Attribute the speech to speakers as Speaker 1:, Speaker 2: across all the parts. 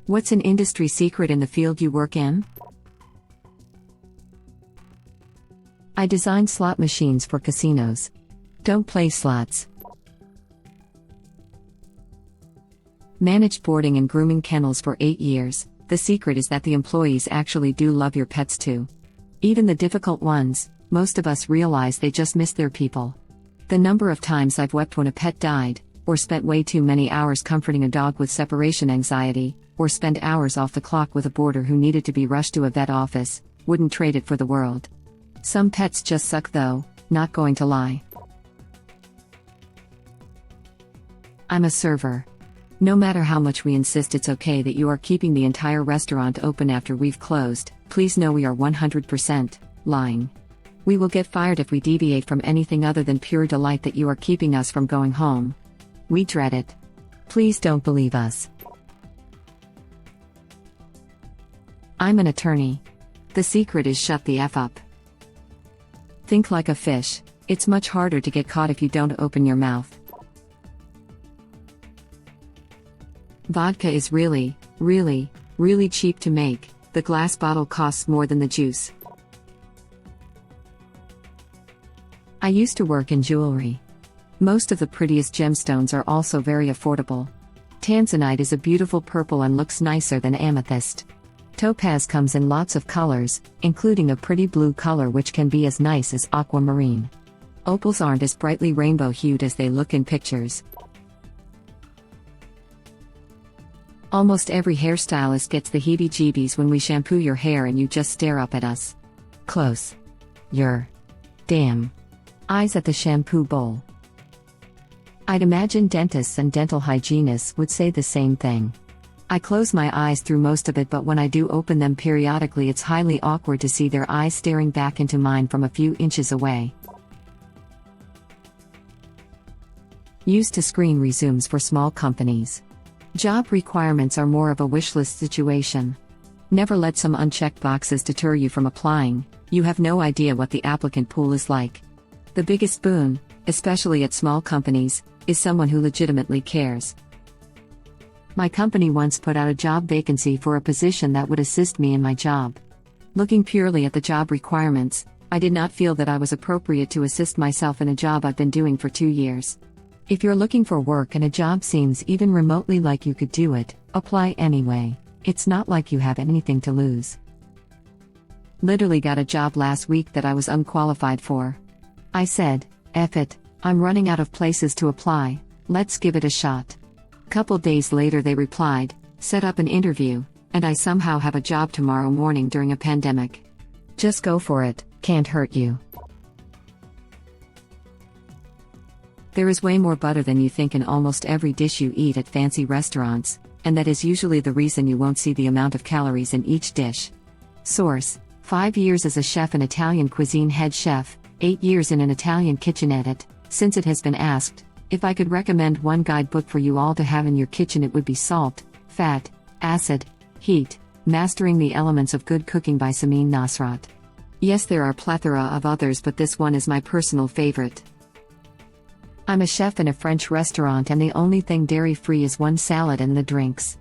Speaker 1: What's an industry secret in the field you work in? I design slot machines for casinos. Don't play slots. Managed boarding and grooming kennels for 8 years. The secret is that the employees actually do love your pets too. Even the difficult ones, most of us realize they just miss their people. The number of times I've wept when a pet died, or spent way too many hours comforting a dog with separation anxiety, or spent hours off the clock with a boarder who needed to be rushed to a vet office, wouldn't trade it for the world. Some pets just suck though, not going to lie. I'm a server. No matter how much we insist it's okay that you are keeping the entire restaurant open after we've closed, please know we are 100% lying. We will get fired if we deviate from anything other than pure delight that you are keeping us from going home. We dread it. Please don't believe us. I'm an attorney. The secret is shut the F up. Think like a fish. It's much harder to get caught if you don't open your mouth. Vodka is really, really, really cheap to make. The glass bottle costs more than the juice. I used to work in jewelry. Most of the prettiest gemstones are also very affordable. Tanzanite is a beautiful purple and looks nicer than amethyst. Topaz comes in lots of colors, including a pretty blue color which can be as nice as aquamarine. Opals aren't as brightly rainbow-hued as they look in pictures. Almost every hairstylist gets the heebie-jeebies when we shampoo your hair and you just stare up at us. Close your damn eyes at the shampoo bowl. I'd imagine dentists and dental hygienists would say the same thing. I close my eyes through most of it, but when I do open them periodically it's highly awkward to see their eyes staring back into mine from a few inches away. Used to screen resumes for small companies. Job requirements are more of a wish list situation. Never let some unchecked boxes deter you from applying. You have no idea what the applicant pool is like. The biggest boon, especially at small companies, is someone who legitimately cares. My company once put out a job vacancy for a position that would assist me in my job. Looking purely at the job requirements, I did not feel that I was appropriate to assist myself in a job I've been doing for 2 years. If you're looking for work and a job seems even remotely like you could do it, apply anyway. It's not like you have anything to lose. Literally got a job last week that I was unqualified for. I said, F it, I'm running out of places to apply, let's give it a shot. Couple days later they replied, set up an interview, and I somehow have a job tomorrow morning during a pandemic. Just go for it, can't hurt you. There is way more butter than you think in almost every dish you eat at fancy restaurants, and that is usually the reason you won't see the amount of calories in each dish. Source: 5 years as a chef and Italian cuisine head chef, 8 years in an Italian kitchen edit. Since it has been asked, if I could recommend one guidebook for you all to have in your kitchen, it would be Salt, Fat, Acid, Heat, Mastering the Elements of Good Cooking by Samin Nasrat. Yes, there are plethora of others, but this one is my personal favorite. I'm a chef in a French restaurant and the only thing dairy-free is one salad and the drinks.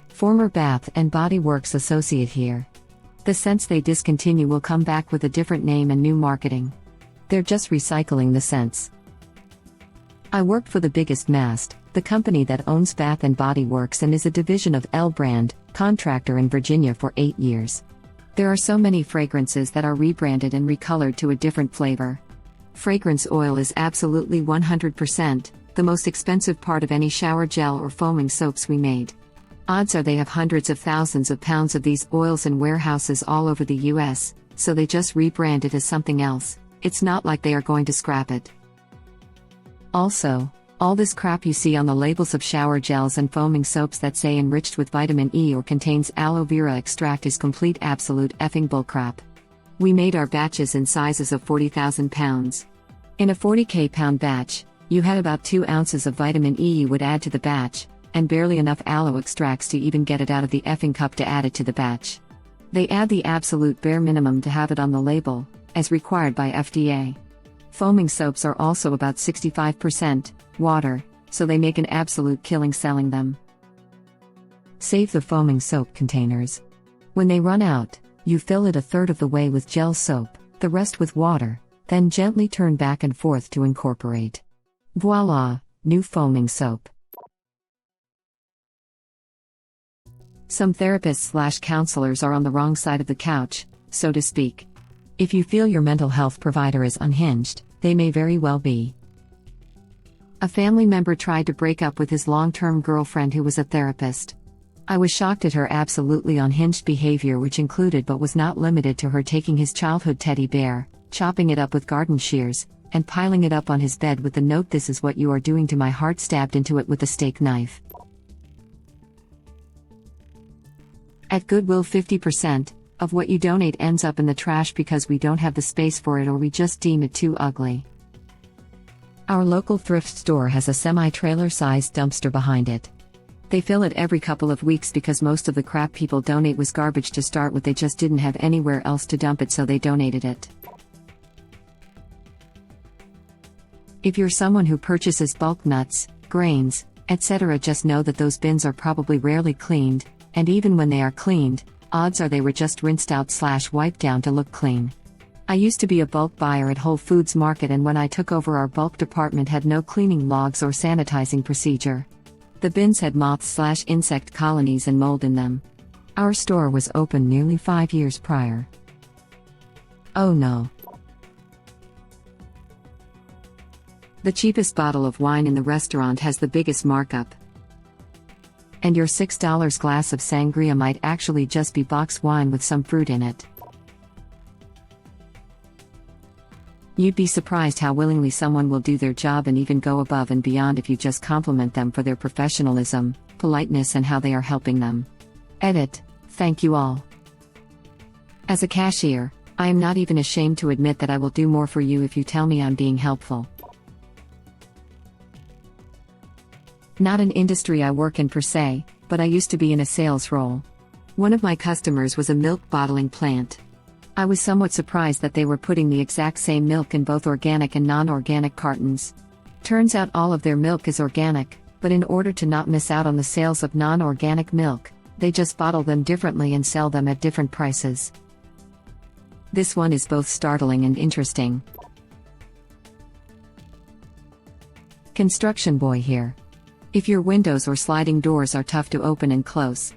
Speaker 1: Former Bath and Body Works associate here. The scents they discontinue will come back with a different name and new marketing. They're just recycling the scents. I worked for the biggest Mast, the company that owns Bath and Body Works and is a division of L Brand, contractor in Virginia for 8 years. There are so many fragrances that are rebranded and recolored to a different flavor. Fragrance oil is absolutely 100%, the most expensive part of any shower gel or foaming soaps we made. Odds are they have hundreds of thousands of pounds of these oils in warehouses all over the US, so they just rebrand it as something else. It's not like they are going to scrap it. Also, all this crap you see on the labels of shower gels and foaming soaps that say enriched with vitamin E or contains aloe vera extract is complete absolute effing bullcrap. We made our batches in sizes of 40,000 pounds. In a 40k pound batch, you had about 2 ounces of vitamin E you would add to the batch, and barely enough aloe extracts to even get it out of the effing cup to add it to the batch. They add the absolute bare minimum to have it on the label, as required by FDA. Foaming soaps are also about 65% water, so they make an absolute killing selling them. Save the foaming soap containers. When they run out, you fill it a third of the way with gel soap, the rest with water, then gently turn back and forth to incorporate. Voila, new foaming soap. Some therapists/counselors are on the wrong side of the couch, so to speak. If you feel your mental health provider is unhinged, they may very well be. A family member tried to break up with his long-term girlfriend who was a therapist. I was shocked at her absolutely unhinged behavior, which included but was not limited to her taking his childhood teddy bear, chopping it up with garden shears, and piling it up on his bed with the note, "This is what you are doing to my heart," stabbed into it with a steak knife. At Goodwill, 50% of what you donate ends up in the trash because we don't have the space for it or we just deem it too ugly. Our local thrift store has a semi-trailer-sized dumpster behind it. They fill it every couple of weeks because most of the crap people donate was garbage to start with. They just didn't have anywhere else to dump it, so they donated it. If you're someone who purchases bulk nuts, grains, etc., just know that those bins are probably rarely cleaned, and even when they are cleaned, odds are they were just rinsed out/wiped down to look clean. I used to be a bulk buyer at Whole Foods Market, and when I took over, our bulk department had no cleaning logs or sanitizing procedure. The bins had moth/insect colonies and mold in them. Our store was open nearly 5 years prior. Oh no. The cheapest bottle of wine in the restaurant has the biggest markup. And your $6 glass of sangria might actually just be box wine with some fruit in it. You'd be surprised how willingly someone will do their job and even go above and beyond if you just compliment them for their professionalism, politeness, and how they are helping them. Edit. Thank you all. As a cashier, I am not even ashamed to admit that I will do more for you if you tell me I'm being helpful. Not an industry I work in per se, but I used to be in a sales role. One of my customers was a milk bottling plant. I was somewhat surprised that they were putting the exact same milk in both organic and non-organic cartons. Turns out all of their milk is organic, but in order to not miss out on the sales of non-organic milk, they just bottle them differently and sell them at different prices. This one is both startling and interesting. Construction boy here. If your windows or sliding doors are tough to open and close,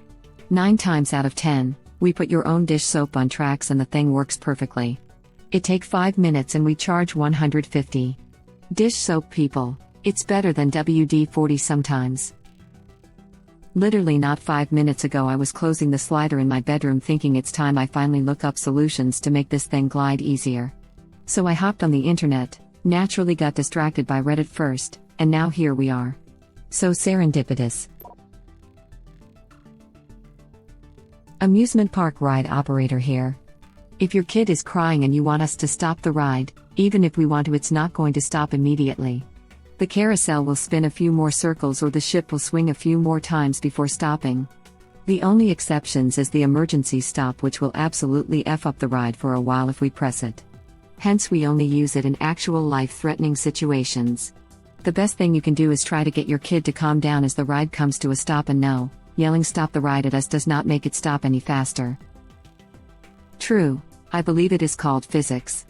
Speaker 1: 9 times out of 10, we put your own dish soap on tracks and the thing works perfectly. It takes 5 minutes and we charge $150. Dish soap people, it's better than WD-40 sometimes. Literally not 5 minutes ago I was closing the slider in my bedroom thinking it's time I finally look up solutions to make this thing glide easier. So I hopped on the internet, naturally got distracted by Reddit first, and now here we are. So serendipitous. Amusement park ride operator here. If your kid is crying and you want us to stop the ride, even if we want to, it's not going to stop immediately. The carousel will spin a few more circles or the ship will swing a few more times before stopping. The only exceptions is the emergency stop, which will absolutely F up the ride for a while if we press it. Hence we only use it in actual life-threatening situations. The best thing you can do is try to get your kid to calm down as the ride comes to a stop, and no, yelling "stop the ride" at us does not make it stop any faster. True, I believe it is called physics.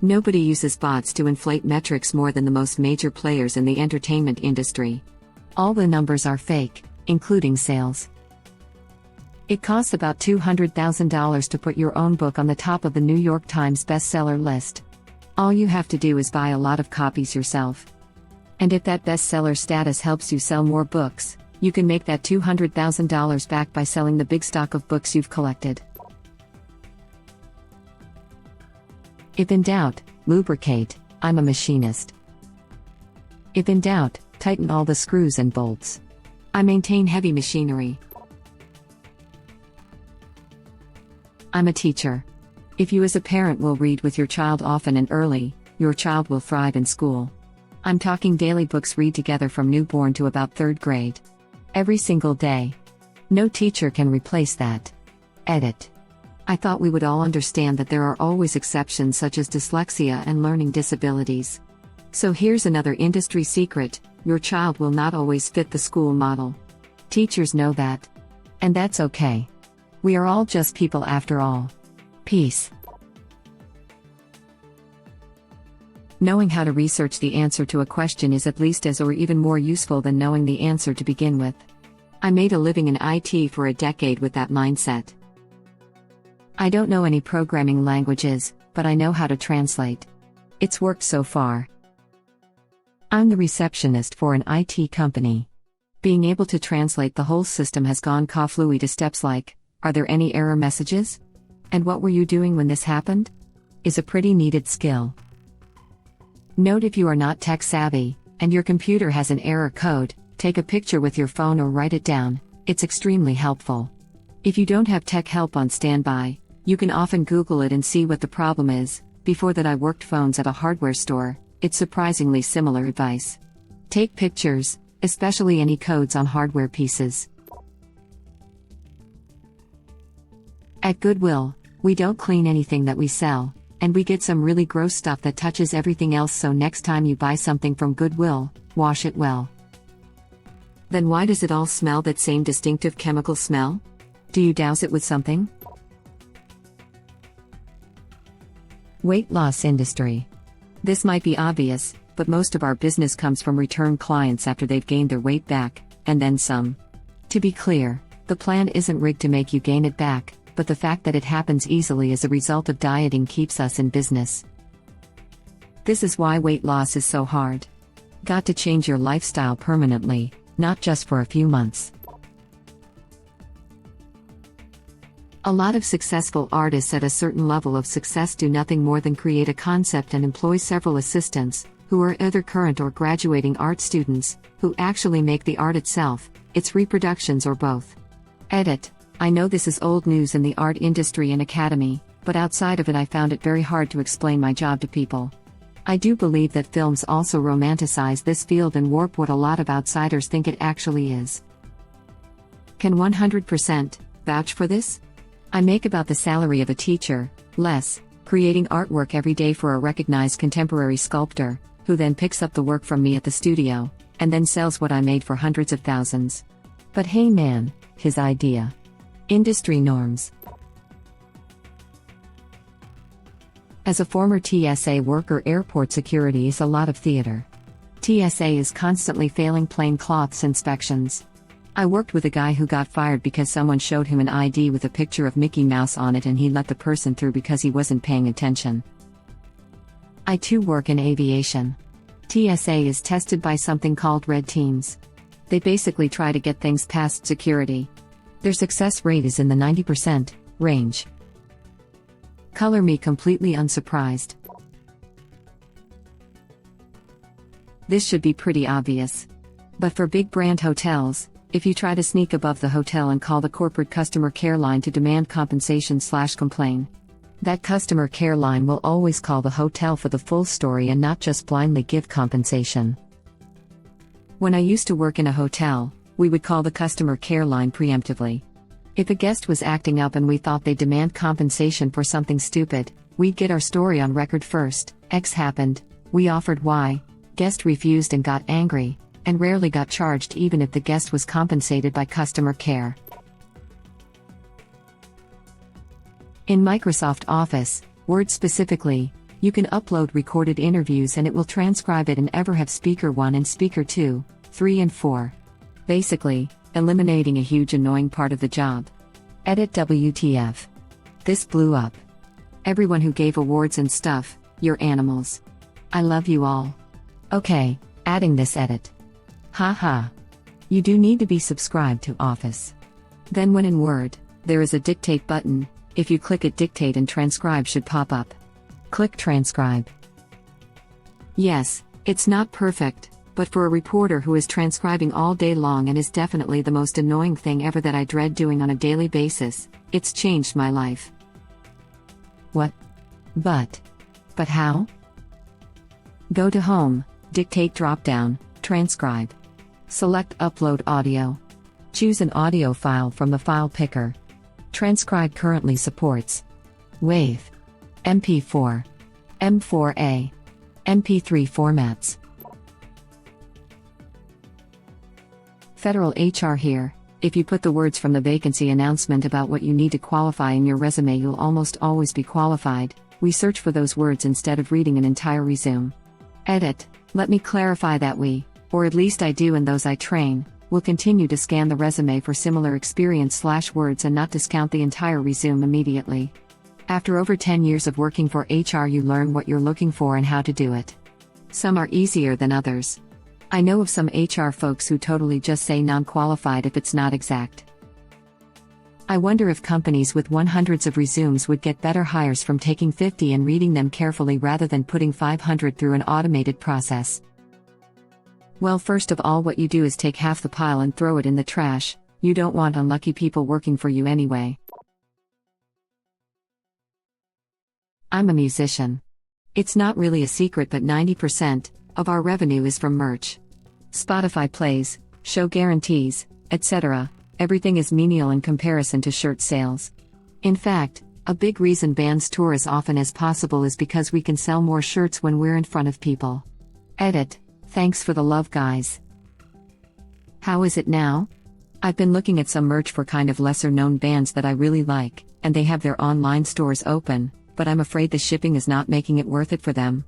Speaker 1: Nobody uses bots to inflate metrics more than the most major players in the entertainment industry. All the numbers are fake, including sales. It costs about $200,000 to put your own book on the top of the New York Times bestseller list. All you have to do is buy a lot of copies yourself. And if that bestseller status helps you sell more books, you can make that $200,000 back by selling the big stock of books you've collected. If in doubt, lubricate. I'm a machinist. If in doubt, tighten all the screws and bolts. I maintain heavy machinery. I'm a teacher. If you as a parent will read with your child often and early, your child will thrive in school. I'm talking daily books read together from newborn to about 3rd grade. Every single day. No teacher can replace that. Edit. I thought we would all understand that there are always exceptions such as dyslexia and learning disabilities. So here's another industry secret: your child will not always fit the school model. Teachers know that. And that's okay. We are all just people after all. Peace. Knowing how to research the answer to a question is at least as or even more useful than knowing the answer to begin with. I made a living in IT for a decade with that mindset. I don't know any programming languages, but I know how to translate. It's worked so far. I'm the receptionist for an IT company. Being able to translate the whole system has gone fluid to steps like, "Are there any error messages? And what were you doing when this happened?" is a pretty needed skill. Note: if you are not tech savvy, and your computer has an error code, take a picture with your phone or write it down. It's extremely helpful. If you don't have tech help on standby, you can often Google it and see what the problem is. Before that, I worked phones at a hardware store. It's surprisingly similar advice. Take pictures, especially any codes on hardware pieces. At Goodwill, we don't clean anything that we sell, and we get some really gross stuff that touches everything else, so next time you buy something from Goodwill, wash it well. Then why does it all smell that same distinctive chemical smell? Do you douse it with something? Weight loss industry. This might be obvious, but most of our business comes from return clients after they've gained their weight back, and then some. To be clear, the plan isn't rigged to make you gain it back, but the fact that it happens easily as a result of dieting keeps us in business. This is why weight loss is so hard. Got to change your lifestyle permanently, not just for a few months. A lot of successful artists at a certain level of success do nothing more than create a concept and employ several assistants, who are either current or graduating art students, who actually make the art itself, its reproductions, or both. Edit. I know this is old news in the art industry and academy, but outside of it I found it very hard to explain my job to people. I do believe that films also romanticize this field and warp what a lot of outsiders think it actually is. Can 100% vouch for this? I make about the salary of a teacher, less, creating artwork every day for a recognized contemporary sculptor, who then picks up the work from me at the studio, and then sells what I made for hundreds of thousands. But hey man, his idea. Industry norms. As a former TSA worker, airport security is a lot of theater. TSA is constantly failing plain clothes inspections. I worked with a guy who got fired because someone showed him an ID with a picture of Mickey Mouse on it and he let the person through because he wasn't paying attention. I too work in aviation. TSA is tested by something called red teams. They basically try to get things past security. Their success rate is in the 90% range. Color me completely unsurprised. This should be pretty obvious. But for big brand hotels, if you try to sneak above the hotel and call the corporate customer care line to demand compensation/complain, that customer care line will always call the hotel for the full story and not just blindly give compensation. When I used to work in a hotel, we would call the customer care line preemptively. If a guest was acting up and we thought they'd demand compensation for something stupid, we'd get our story on record first. X happened, we offered Y, guest refused and got angry, and rarely got charged even if the guest was compensated by customer care. In Microsoft Office, Word specifically, you can upload recorded interviews and it will transcribe it and ever have speaker 1 and speaker 2, 3 and 4. Basically, eliminating a huge annoying part of the job. Edit WTF. This blew up. Everyone who gave awards and stuff, you're animals. I love you all. Okay, adding this edit. Haha. You do need to be subscribed to Office. Then when in Word, there is a dictate button. If you click it, dictate and transcribe should pop up. Click transcribe. Yes, it's not perfect, but for a reporter who is transcribing all day long and is definitely the most annoying thing ever that I dread doing on a daily basis, it's changed my life. What? But how? Go to Home, Dictate dropdown, Transcribe. Select Upload Audio. Choose an audio file from the file picker. Transcribe currently supports WAV, MP4, M4A, MP3 formats. Federal HR here. If you put the words from the vacancy announcement about what you need to qualify in your resume, you'll almost always be qualified. We search for those words instead of reading an entire resume. Edit. Let me clarify that we, or at least I do and those I train, will continue to scan the resume for similar experience/words and not discount the entire resume immediately. After over 10 years of working for HR, you learn what you're looking for and how to do it. Some are easier than others. I know of some HR folks who totally just say non-qualified if it's not exact. I wonder if companies with hundreds of resumes would get better hires from taking 50 and reading them carefully rather than putting 500 through an automated process. Well, first of all, what you do is take half the pile and throw it in the trash. You don't want unlucky people working for you anyway. I'm a musician. It's not really a secret, but 90% of our revenue is from merch. Spotify plays, show guarantees, etc. Everything is menial in comparison to shirt sales. In fact, a big reason bands tour as often as possible is because we can sell more shirts when we're in front of people. Edit. Thanks for the love, guys. How is it now? I've been looking at some merch for kind of lesser known bands that I really like, and they have their online stores open, but I'm afraid the shipping is not making it worth it for them.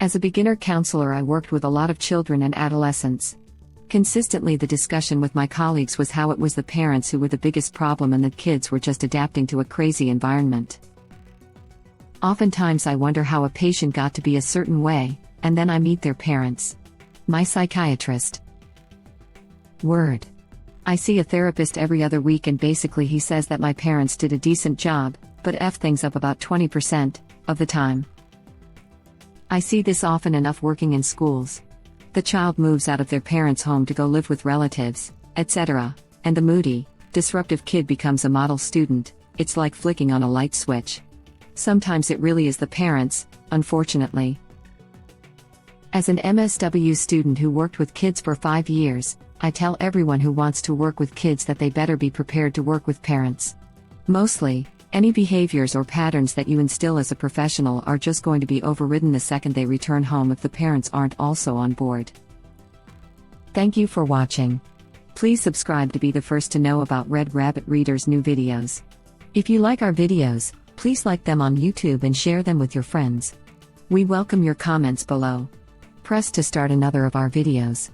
Speaker 1: As a beginner counselor, I worked with a lot of children and adolescents. Consistently, the discussion with my colleagues was how it was the parents who were the biggest problem and the kids were just adapting to a crazy environment. Oftentimes I wonder how a patient got to be a certain way, and then I meet their parents. My psychiatrist. Word. I see a therapist every other week and basically he says that my parents did a decent job, but F things up about 20% of the time. I see this often enough working in schools. The child moves out of their parents' home to go live with relatives, etc., and the moody, disruptive kid becomes a model student. It's like flicking on a light switch. Sometimes it really is the parents, unfortunately. As an MSW student who worked with kids for 5 years, I tell everyone who wants to work with kids that they better be prepared to work with parents. Mostly, any behaviors or patterns that you instill as a professional are just going to be overridden the second they return home if the parents aren't also on board. Thank you for watching. Please subscribe to be the first to know about Red Rabbit Reader's new videos. If you like our videos, please like them on YouTube and share them with your friends. We welcome your comments below. Press to start another of our videos.